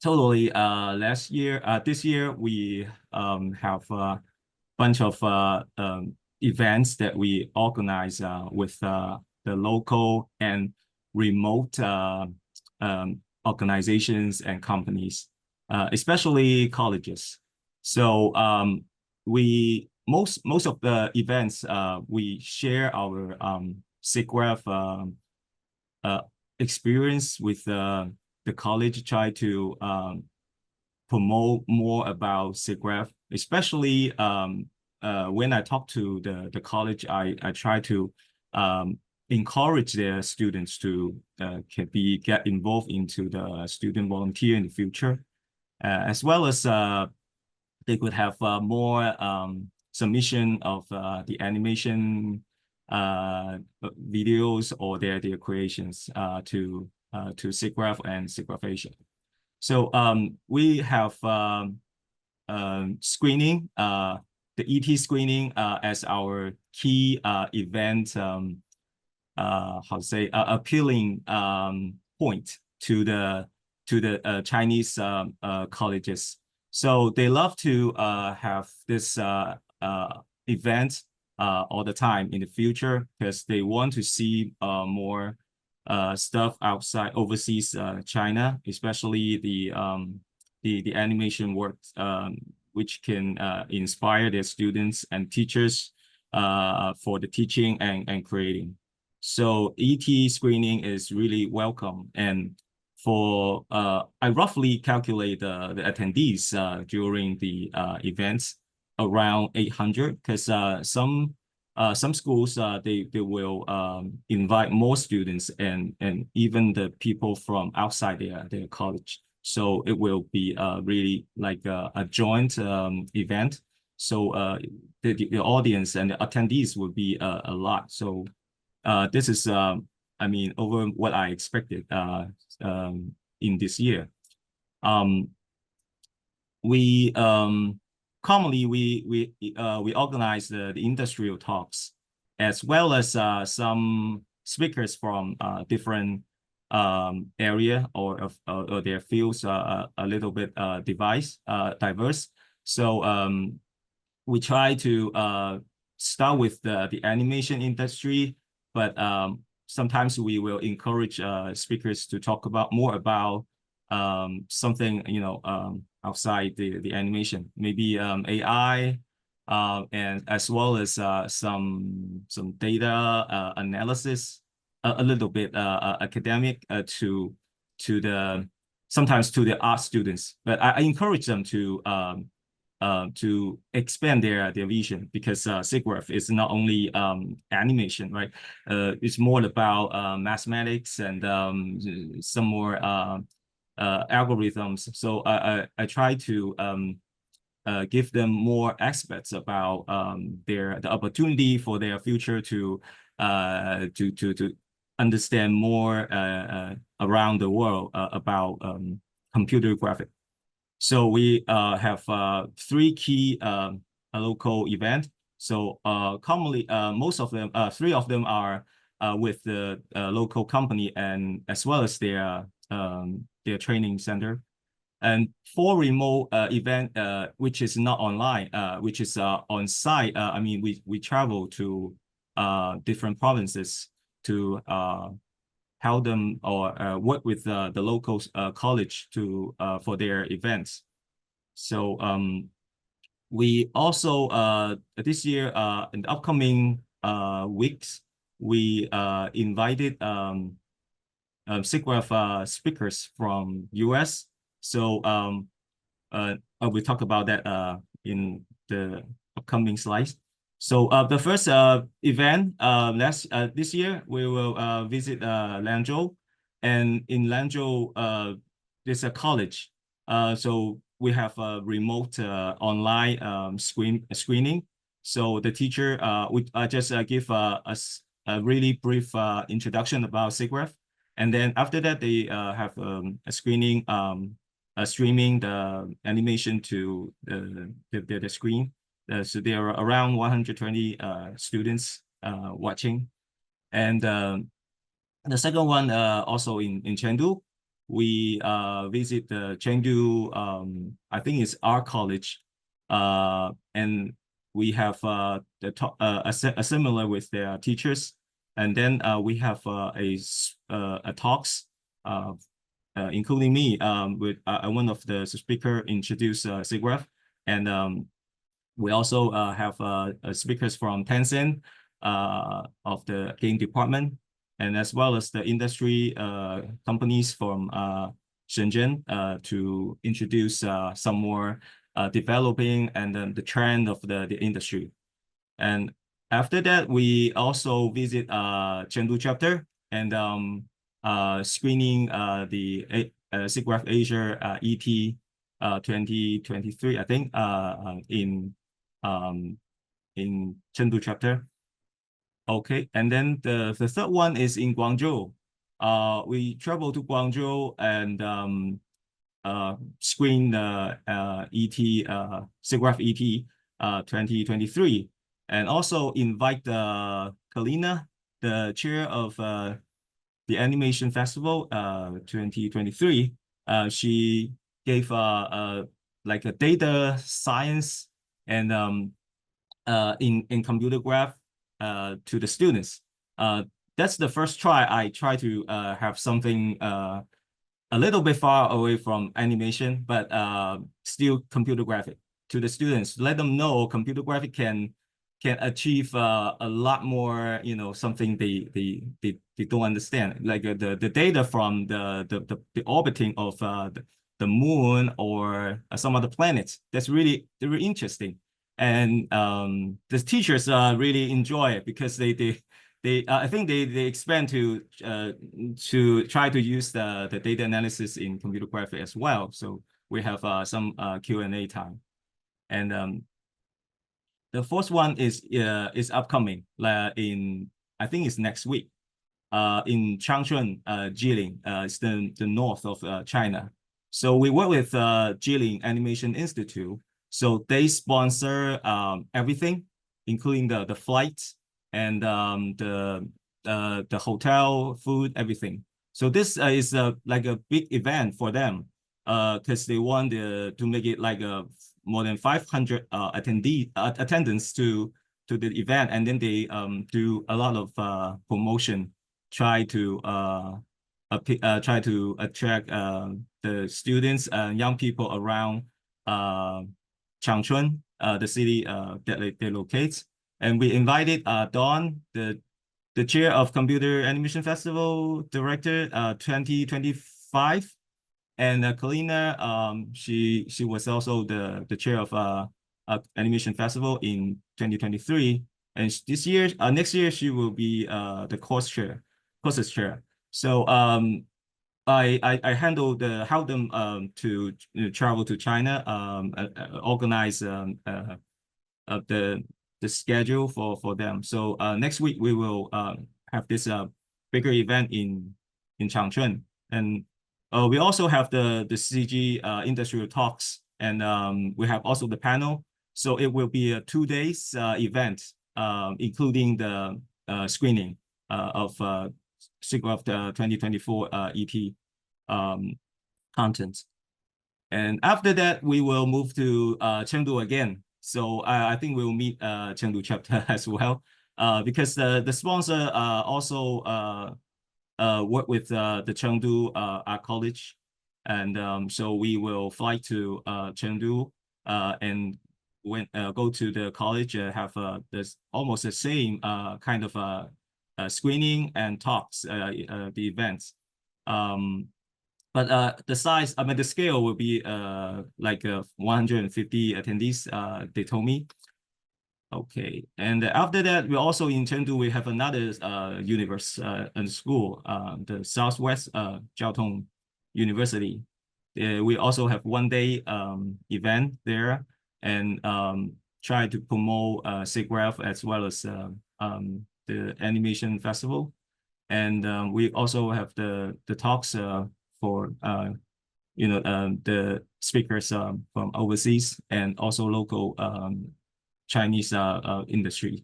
Totally. This year we have a bunch of events that we organize with the local and remote organizations and companies, especially colleges. So we most of the events we share our SIGGRAPH uh, experience with the college, try to promote more about SIGGRAPH, especially when I talk to the college, I try to encourage their students to get involved into the student volunteer in the future, as well as they could have more submission of the animation videos or their creations to SIGGRAPH and SIGGRAPH Asia. So we have screening, the ET screening as our key event, how to say, appealing point to the Chinese colleges. So they love to have this event all the time in the future because they want to see more stuff outside overseas China, especially the animation work, which can inspire their students and teachers for the teaching and creating. So ET screening is really welcome. And for I roughly calculate the attendees during the events around 800, because some schools they will invite more students and even the people from outside their college. So it will be really like a joint event. So the audience and the attendees will be a lot. So this is I mean, over what I expected in this year. We commonly we organize the industrial talks, as well as some speakers from different area or their fields a little bit diverse. So we try to start with the animation industry, but sometimes we will encourage speakers to talk about more about something, you know, outside the animation, maybe AI, and as well as some data analysis, a little bit academic to the sometimes to the art students. But I encourage them to expand their vision, because SIGGRAPH is not only animation, right? It's more about mathematics and some more algorithms. So I try to give them more aspects about the opportunity for their future to understand more around the world about computer graphics. So we have three key local events. So commonly, most of them, three of them are with the local company and as well as their training center. And for remote event, which is not online, which is on site. I mean, we travel to different provinces to help them or work with the local college to for their events. So we also this year in the upcoming weeks, we invited SIGGRAPH speakers from US. So we'll talk about that in the upcoming slides. So the first event this year, we will visit Lanzhou, and in Lanzhou there's a college. So we have a remote online screening. So the teacher would just give us a really brief introduction about SIGGRAPH, and then after that they have a screening, streaming the animation to the screen. So there are around 120 students watching. And the second one also in Chengdu. we visit the Chengdu, I think it's our college, and we have a similar with their teachers, and then we have a talks, including me, with one of the speaker introduce SIGGRAPH, and we also have speakers from Tencent, of the game department, and as well as the industry companies from Shenzhen to introduce some more developing and then the trend of the industry. And after that, we also visit Chengdu chapter and screening the SIGGRAPH Asia ET 2023, I think, in Chengdu chapter. Okay, and then the third one is in Guangzhou. We travel to Guangzhou and screen the ET SIGGRAPH ET 2023, and also invite Kalina, the chair of the Animation Festival 2023. She gave like a data science and in computer graph to the students. That's the first try I try to have something a little bit far away from animation, but still computer graphic to the students. Let them know computer graphic can achieve a lot more, you know, something they don't understand, like the data from the orbiting of the moon or some other planets. That's really interesting, and the teachers really enjoy it because they I think they expand to try to use the data analysis in computer graphic as well. So we have some Q&A time, and the fourth one is upcoming in, I think it's next week, in Changchun, Jilin. It's the north of China. So we work with Jilin Animation Institute. So they sponsor everything, including the flights and the hotel, food, everything. So this is like a big event for them, because they want to make it like a more than 500 attendance to the event, and then they do a lot of promotion, try to attract the students and young people around Changchun, the city that they locate. And we invited Dawn, the chair of Computer Animation Festival Director 2025. And Kalina, she was also the chair of Animation Festival in 2023. And this year, next year, she will be the courses chair. So I handle help them to travel to China, organize the schedule for them. So next week we will have this bigger event in Changchun, and we also have the CG industrial talks, and we have also the panel. So it will be a 2 days event, including the screening of SIGGRAPH 2024 ET content. And after that, we will move to Chengdu again. So I think we'll meet Chengdu chapter as well, because the sponsor also work with the Chengdu Art College, and so we will fly to Chengdu and go to the college, have this almost the same kind of screening and talks, the events. But the size, I mean, the scale will be like 150 attendees, they told me. Okay, and after that, we also in Chengdu, we have another and school, the Southwest Jiao Tong University. We also have 1 day event there, and try to promote SIGGRAPH as well as the animation festival. And we also have the talks for the speakers from overseas and also local Chinese industry.